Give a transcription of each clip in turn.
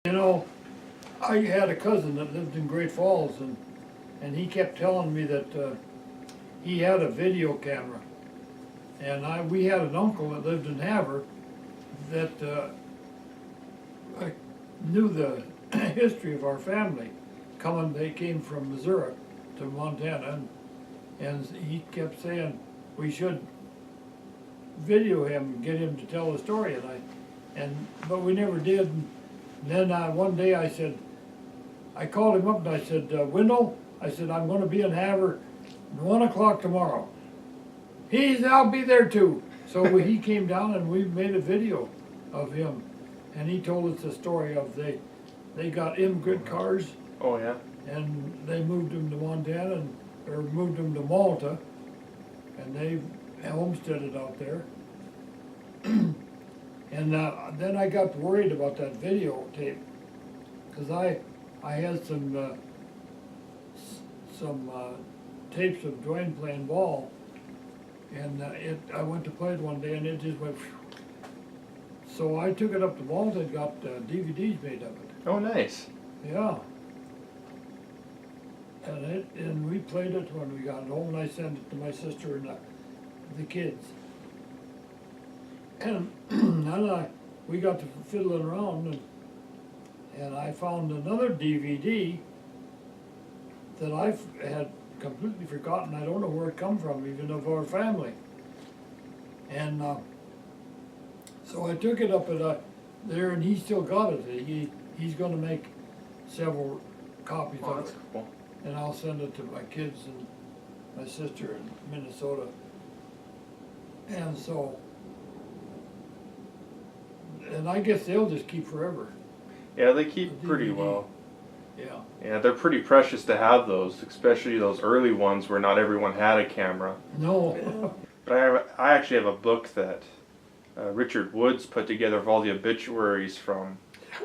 You know, I had a cousin that lived in Great Falls, and he kept telling me that he had a video camera. And we had an uncle that lived in Havre that I knew the history of our family. They came from Missouri to Montana, and he kept saying we should video him and get him to tell the story. But we never did. And then one day I called him up and I said, Wendell, I said, I'm going to be in Havre at 1 o'clock tomorrow. He said, I'll be there too. So he came down and we made a video of him. And he told us the story of they got immigrant cars. Oh, yeah? And they moved him to Montana, or moved him to Malta. And they homesteaded out there. And then I got worried about that videotape, because I had some tapes of Dwayne playing ball, and I went to play it one day and it just went. So I took it up to Malta and got DVDs made of it. Oh, nice. Yeah. And we played it when we got home, and I sent it to my sister and the kids. And then we got to fiddling around, and I found another DVD that I had completely forgotten. I don't know where it come from, even of our family. And so I took it up there, and he still got it. He's going to make several copies of That's it. cool. And I'll send it to my kids and my sister in Minnesota. And so, and I guess they'll just keep forever. Yeah, they keep pretty well. Yeah. Yeah, they're pretty precious to have those, especially those early ones where not everyone had a camera. No. But I actually have a book that Richard Woods put together of all the obituaries from.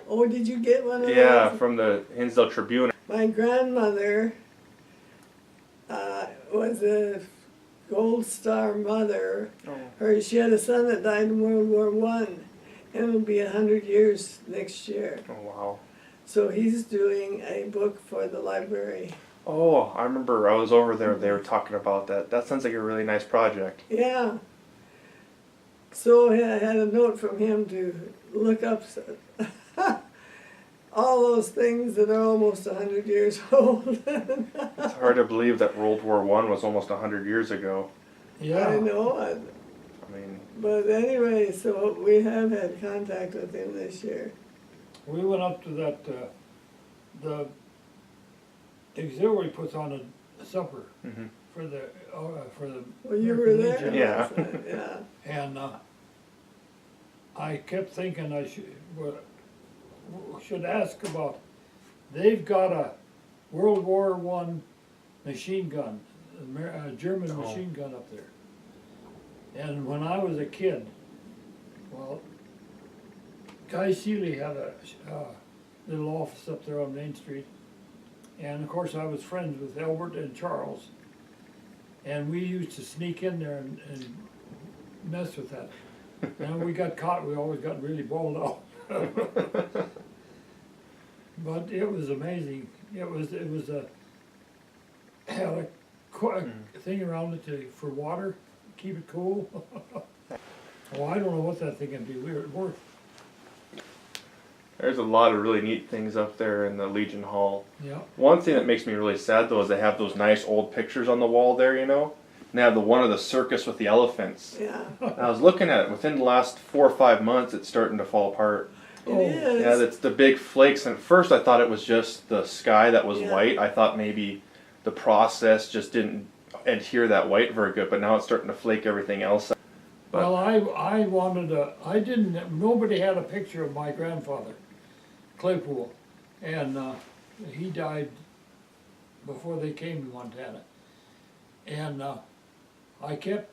Oh, did you get one of those? Yeah, from the Hinsdale Tribune. My grandmother was a Gold Star mother. Oh. She had a son that died in World War I, and it'll be 100 years next year. Oh, wow. So he's doing a book for the library. Oh, I remember I was over there, they were talking about that. That sounds like a really nice project. Yeah. So I had a note from him to look up all those things that are almost 100 years old. It's hard to believe that World War I was almost 100 years ago. Yeah. I know. I mean... But anyway, so we have had contact with him this year. We went up to that, the auxiliary puts on a supper Mm-hmm. for the Well, you were there. Legion. Yeah. last night, yeah. And I kept thinking I should ask about, they've got a World War I machine gun, a German machine gun up there. And when I was a kid, well, Guy Seeley had a little office up there on Main Street. And of course I was friends with Albert and Charles. And we used to sneak in there and mess with that. And we got caught, we always got really balled out. But it was amazing. It was had a thing around it for water, keep it cool. Oh, I don't know what that thing can be worth. There's a lot of really neat things up there in the Legion Hall. Yeah. One thing that makes me really sad though is they have those nice old pictures on the wall there, you know? And they have the one of the circus with the elephants. Yeah. And I was looking at it, within the last 4 or 5 months it's starting to fall apart. It is. Yeah, that's the big flakes, and at first I thought it was just the sky that was Yeah. white. I thought maybe the process just didn't adhere that white very good, but now it's starting to flake everything else. Well, I wanted nobody had a picture of my grandfather, Claypool, and he died before they came to Montana. And I kept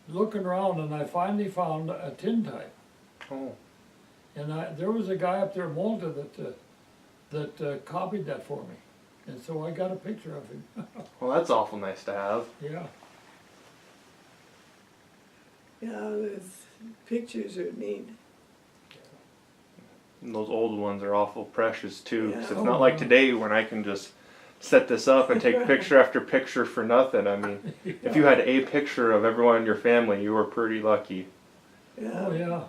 looking around, and I finally found a tintype. Oh. And there was a guy up there in Malta that copied that for me. And so I got a picture of him. Well, that's awful nice to have. Yeah. Yeah, those pictures are neat. And those old ones are awful precious too. 'Cause Yeah. it's not like today when I can just set this up and take picture after picture for nothing. I mean, if you had a picture of everyone in your family, you were pretty lucky. Yeah. Oh, yeah,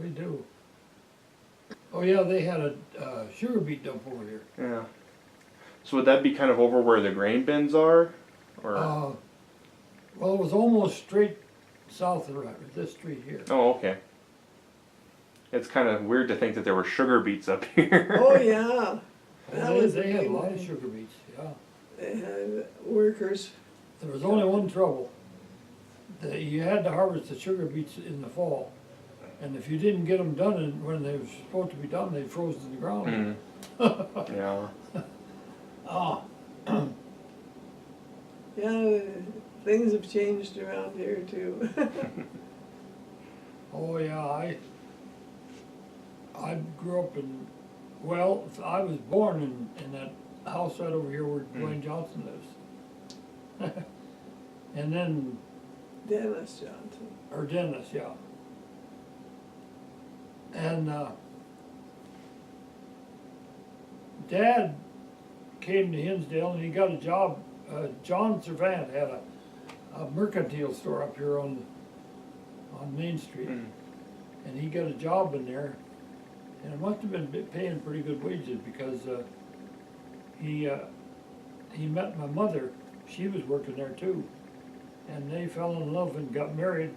we do. Oh, yeah, they had a sugar beet dump over here. Yeah. So would that be kind of over where the grain bins are? Or Well, it was almost straight south of this street here. oh, okay. It's kind of weird to think that there were sugar beets up here. Oh, yeah. That Well, was they had big a lot thing. of sugar beets, yeah. They had workers. There was only one trouble. You had to harvest the sugar beets in the fall. And if you didn't get them done when they were supposed to be done, they froze to the ground. Yeah. Ah, Yeah, things have changed around here too. oh, yeah, I grew up in, well, I was born in that house right over here where Dwayne Johnson lives. And then, Dennis Johnson. or Dennis, yeah. And Dad came to Hinsdale and he got a job. John Servant had a mercantile store up here on Main Street, and he got a job in there, and it must have been paying pretty good wages because he met my mother. She was working there too, and they fell in love and got married,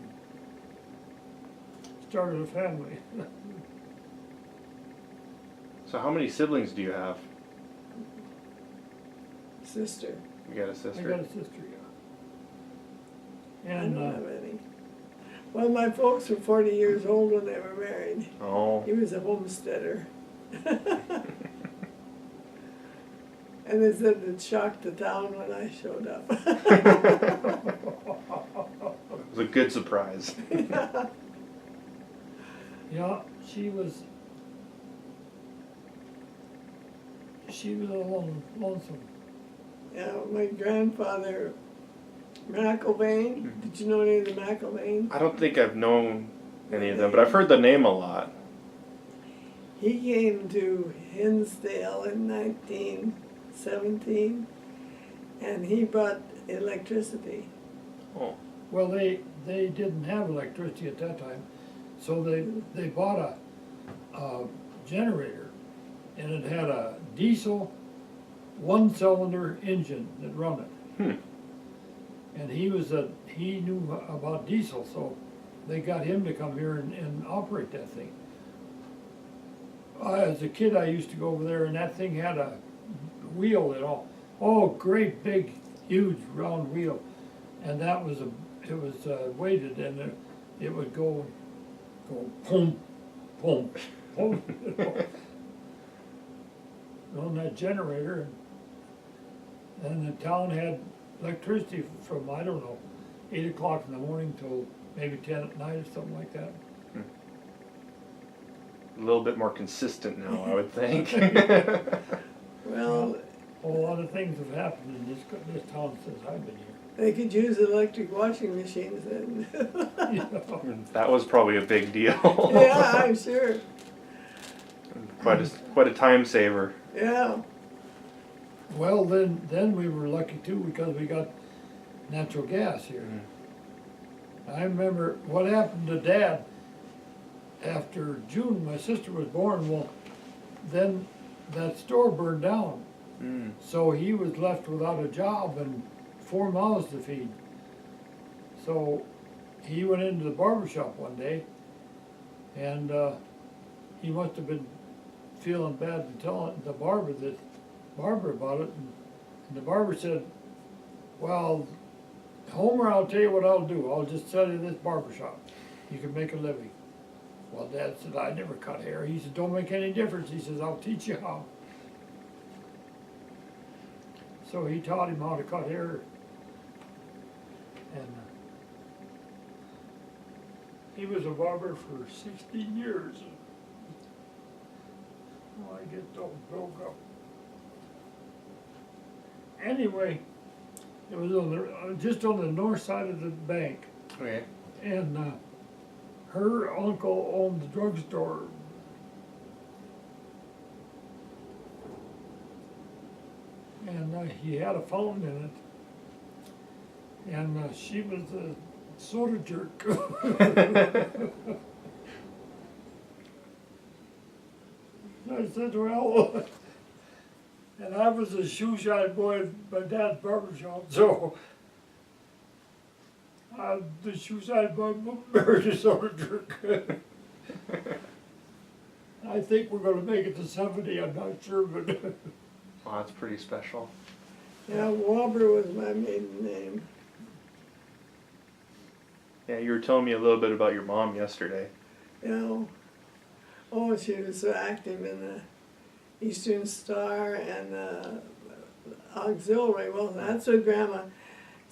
started a family. So how many siblings do you have? Sister. You got a I sister? got a sister, yeah. I And don't have any. Well, my folks were 40 years old when they were married. Oh. He was a homesteader. And they said it shocked the town when I showed up. It was a good surprise. yeah, she was a little lonesome. Yeah, my grandfather, McIlvaine, did you know any of the McIlvaine? I don't think I've known any of them, but I've heard the name a lot. He came to Hinsdale in 1917, and he brought electricity. Oh. Well, they didn't have electricity at that time, so they bought a generator, and it had a diesel one-cylinder engine that run it. And he knew about diesel, so they got him to come here and operate that thing. As a kid, I used to go over there, and that thing had a wheel at all. Oh, great big, huge round wheel, and it was weighted, and it would go boom, boom, boom, on that generator, and the town had electricity from, I don't know, 8 o'clock in the morning till maybe 10 at night or something like that. A little bit more consistent now, I would think. Well, A lot of things have happened in this town since I've been here. they could use electric washing machines then. You know? That was probably a big deal. Yeah, I'm sure. Quite a time saver. Yeah. Well, then we were lucky too because we got natural gas here. I remember what happened to Dad after June, my sister was born. Well, then that store burned down. So he was left without a job and 4 mouths to feed. So he went into the barbershop one day, and he must have been feeling bad and telling the barber about it, and the barber said, well, Homer, I'll tell you what I'll do. I'll just sell you this barbershop. You can make a living. Well, Dad said, I never cut hair. He said, don't make any difference. He says, I'll teach you how. So he taught him how to cut hair. And he was a barber for 16 years. Well, I get so broke up. Anyway, it was just on the north side of the bank. Okay. And her uncle owned the drugstore and he had a fountain in it, and she was a soda jerk. I said, well, and I was a shoe shine boy at my dad's barbershop, so the shoe shine boy married a soda jerk. I think we're gonna make it to 70, I'm not sure, but Wow, that's pretty special. Yeah, Wobber was my maiden name. Yeah, you were telling me a little bit about your mom yesterday. You know, oh, she was so active in the Eastern Star and the auxiliary. Well, that's what Grandma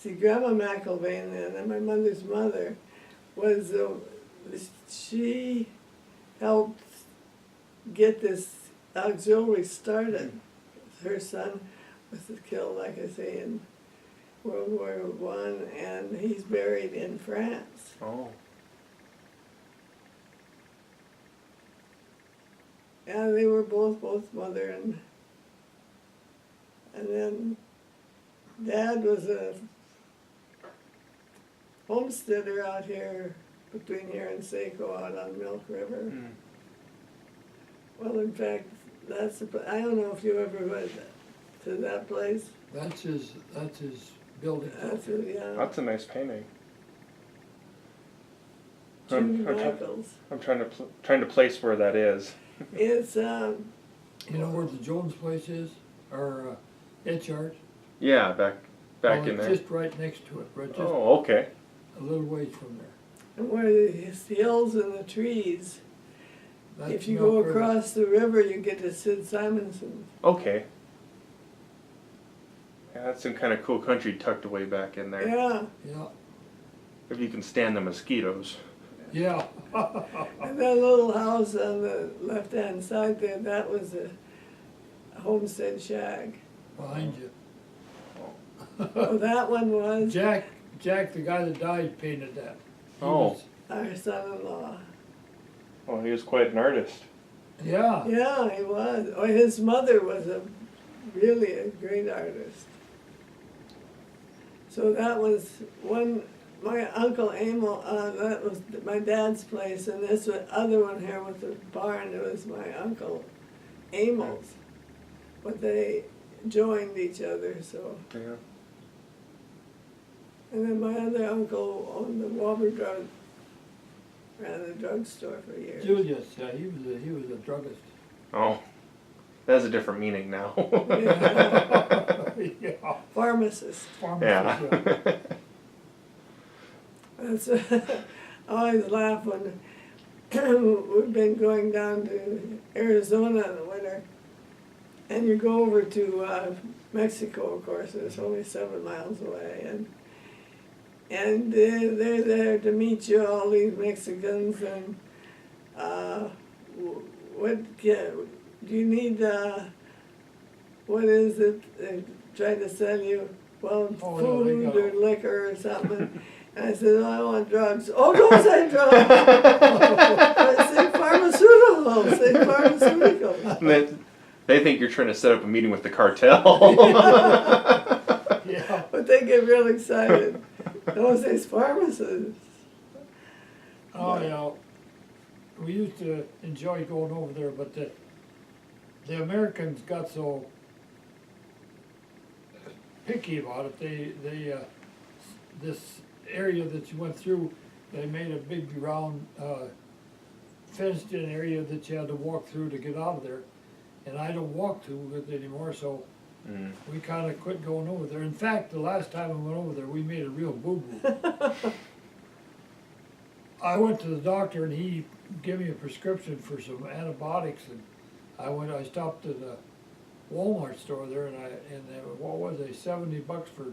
McIlvaine, and my mother's mother, was, she helped get this auxiliary started. Her son was killed, like I say, in World War I, and he's buried in France. Oh. Yeah, they were both mother and then Dad was a homesteader out here, between here and Saco, out on Milk River. Mm. Well, in fact, I don't know if you ever went to that place. that's his building. Yeah. That's a nice painting. Jimmy I'm Michaels. trying to place where that is. It's, You know where the Jones place is, or Etchart? Yeah, back Well, in it's there. just right next to it, right just Oh, okay. a little ways from there. and where the hills and the trees. That's If you Milk go River. across the river, you get to Sid Simonson. Okay. Yeah, that's some kind of cool country tucked away back in there. Yeah, Yeah, If you can stand the mosquitoes. yeah. and that little house on the left-hand side there, that was a homestead shack. Behind you. Oh, that one was Jack, the guy that died, painted that. He Oh. was- our son-in-law. Oh, he was quite an artist. Yeah, Yeah, he was. Oh, his mother was really a great artist. So that was one, my Uncle Emil, that was my dad's place, and this other one here with the barn, it was my Uncle Emil's. But they joined each other, so. Yeah. And then my other uncle owned the Wobber drug, ran a drugstore for years. Julius, he was a druggist. Oh, that has a different meaning now. Yeah, Pharmacist. pharmacist, Yeah. That's, I always laugh when we've been going down to Arizona in the winter, and you go over to Mexico, of course, it's only 7 miles away, and they're there to meet you, all these Mexicans, and do you need, what is it, they try to sell you, well, Oh, yeah, they food got- or liquor or something. And I said, oh, I want drugs. Oh, don't say drugs. I say pharmaceuticals, say pharmaceuticals. And they think you're trying to set up a meeting with the cartel. yeah. But they get real excited. Don't say pharmacists. Oh, yeah. We used to enjoy going over there, but the Americans got so picky about it. They this area that you went through, they made a big round fenced-in area that you had to walk through to get out of there. And I don't walk through it anymore, so Mm. we kind of quit going over there. In fact, the last time I went over there, we made a real boo-boo. I went to the doctor and he gave me a prescription for some antibiotics, and I stopped at a Walmart store there, and what was it, $70 for,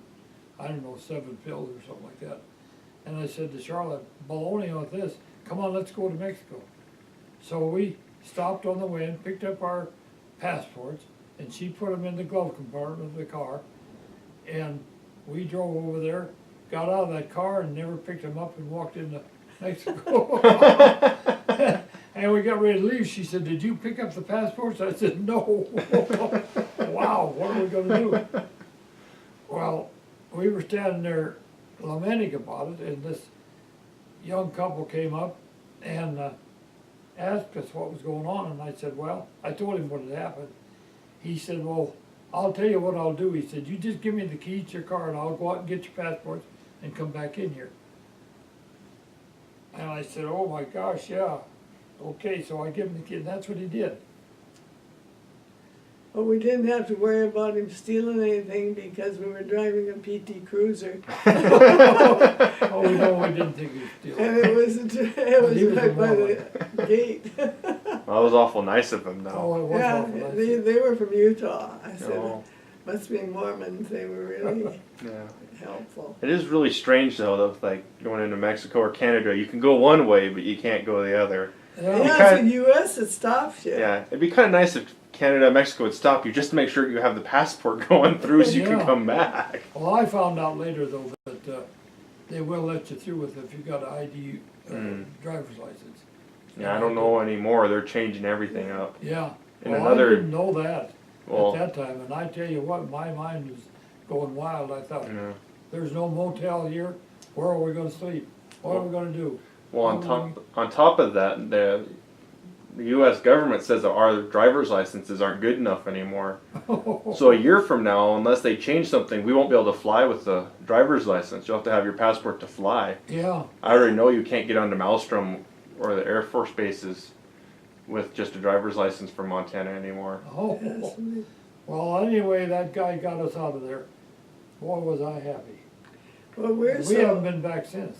I don't know, 7 pills or something like that. And I said to Charlotte, baloney on this, come on, let's go to Mexico. So we stopped on the way and picked up our passports, and she put them in the glove compartment of the car, and we drove over there, got out of that car and never picked them up and walked into Mexico. And we got ready to leave. She said, did you pick up the passports? I said, no. wow, what are we gonna do? Well, we were standing there lamenting about it, and this young couple came up and asked us what was going on, and I said, well, I told him what had happened. He said, well, I'll tell you what I'll do. He said, you just give me the keys to your car and I'll go out and get your passports and come back in here. And I said, oh my gosh, yeah. Okay, so I give him the key, and that's what he did. Well, we didn't have to worry about him stealing anything because we were driving a PT Cruiser. Oh, no, we didn't think he was stealing. And it was He was right a by the gate. That was awful nice of them, though. Oh, it was Yeah, awful nice. they were from Utah. I said, Oh, must be Mormons, they were really yeah. helpful. It is really strange, though, like going into Mexico or Canada. You can go one way, but you can't go the other. Yeah, Yeah, it's the US that stops you. Yeah, it'd be kind of nice if Canada and Mexico would stop you just to make sure you have the passport going through so you can Yeah. come back. well, I found out later though that they will let you through with if you got an ID driver's license. Yeah, I don't know anymore. They're changing everything up. Yeah, And well, I another, didn't know that well, at that time, and I tell you what, my mind was going wild. I thought, yeah. there's no motel here, where are we gonna sleep? What are we gonna do? Well, on top of that, the U.S. government says that our driver's licenses aren't good enough anymore. So a year from now, unless they change something, we won't be able to fly with the driver's license. You'll have to have your passport to fly. Yeah, I already know you can't get onto Maelstrom or the Air Force bases with just a driver's license from Montana anymore. Yes. well, anyway, that guy got us out of there. Boy, was I happy. Well, We haven't been back since.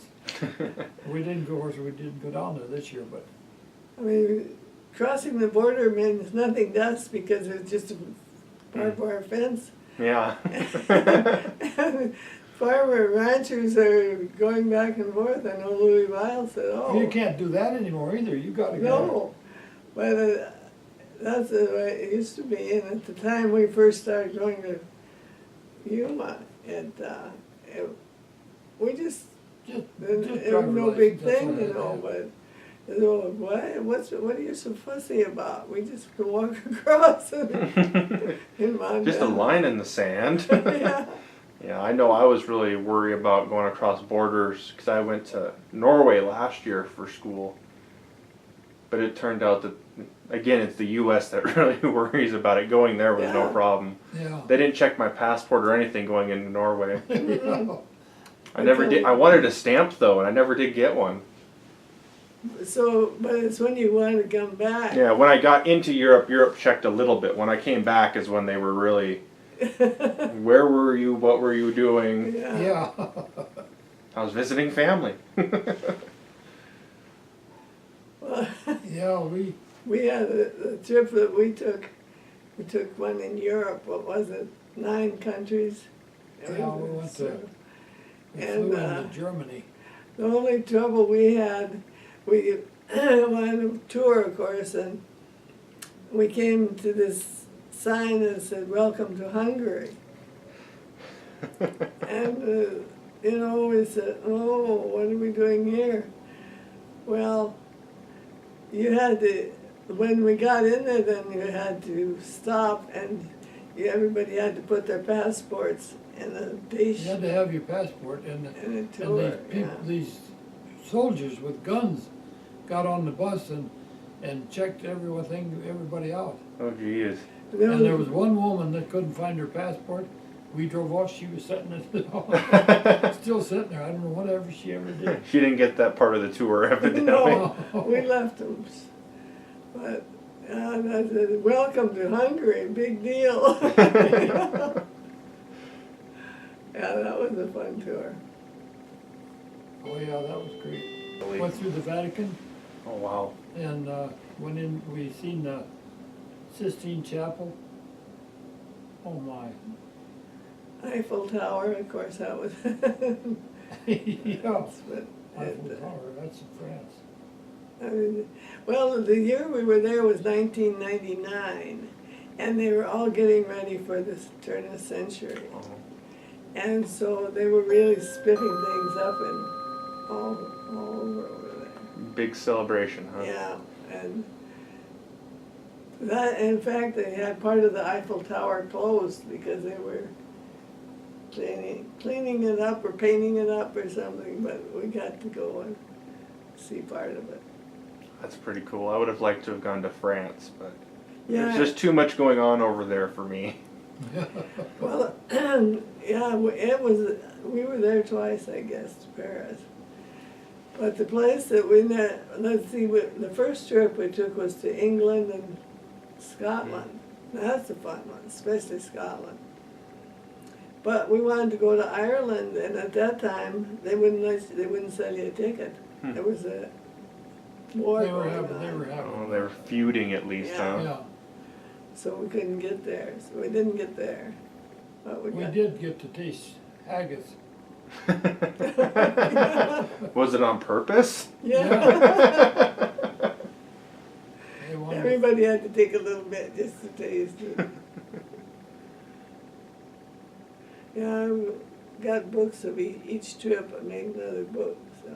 We didn't go, of course, we didn't go down there this year, but I mean, crossing the border means nothing to us because it's just a barbed wire fence. Yeah. And farmer ranchers are going back and forth. I know Louis Miles said, oh. you can't do that anymore either. You gotta go. No, but that's the way it used to be. And at the time we first started going to Yuma, we just, Just it was driver's no big license, that's thing, all you I know, had. but, what are you so fussy about? We just can walk across in Montana. Just a line in the sand. Yeah. Yeah, I know I was really worried about going across borders because I went to Norway last year for school. But it turned out that, again, it's the U.S. that really worries about it. Going there was no Yeah. problem. Yeah. They didn't check my passport or anything going into Norway. Yeah. I never did. I wanted a stamp though, and I never did get one. So, but it's when you want to come back. Yeah, when I got into Europe, Europe checked a little bit. When I came back is when they were really, where were you? What were you doing? Yeah. I was visiting family. Well, Yeah, we had a trip that we took one in Europe. What was it? 9 countries. yeah, we went to, we And, flew into Germany. The only trouble we had, we went on a tour, of course, and we came to this sign that said, "Welcome to Hungary." And, you know, we said, oh, what are we doing here? Well, you had to, when we got in there, then you had to stop and everybody had to put their passports in a dish. You had to have your passport, and And it these tour, people, these soldiers with guns got on the bus and checked everybody out. Oh geez. And there was one woman that couldn't find her passport. We drove off, she was sitting at still sitting there. I don't know whatever she ever did. She didn't get that part of the tour, evidently. No, we left them. But I said, welcome to Hungary, big deal. Yeah, that was a fun tour. Oh yeah, that was great. Went through the Vatican Oh wow. and went in, we seen the Sistine Chapel. Oh my. Eiffel Tower, of course, that was. Yeah. But Eiffel Tower, that's in France. I mean, well, the year we were there was 1999, and they were all getting ready for this turn of the century. Oh. And so they were really spiffing things up and all over there. Big celebration, huh? Yeah, and That, in fact, they had part of the Eiffel Tower closed because they were cleaning it up or painting it up or something, but we got to go and see part of it. That's pretty cool. I would have liked to have gone to France, but Yeah. there's just too much going on over there for me. Well, yeah, it was, we were there twice, I guess, to Paris. But the place that let's see, the first trip we took was to England and Scotland. That's a fun one, especially Scotland. But we wanted to go to Ireland, and at that time, they wouldn't sell you a ticket. There was a war They were going having, on. they were Oh, having, they were feuding at least, Yeah. huh? yeah. So we couldn't get there, so we didn't get there. But We got, did get to taste haggis. Was it on purpose? Yeah. They wanted, Everybody had to take a little bit just to taste it. Yeah, I got books of each trip. I made another book, so.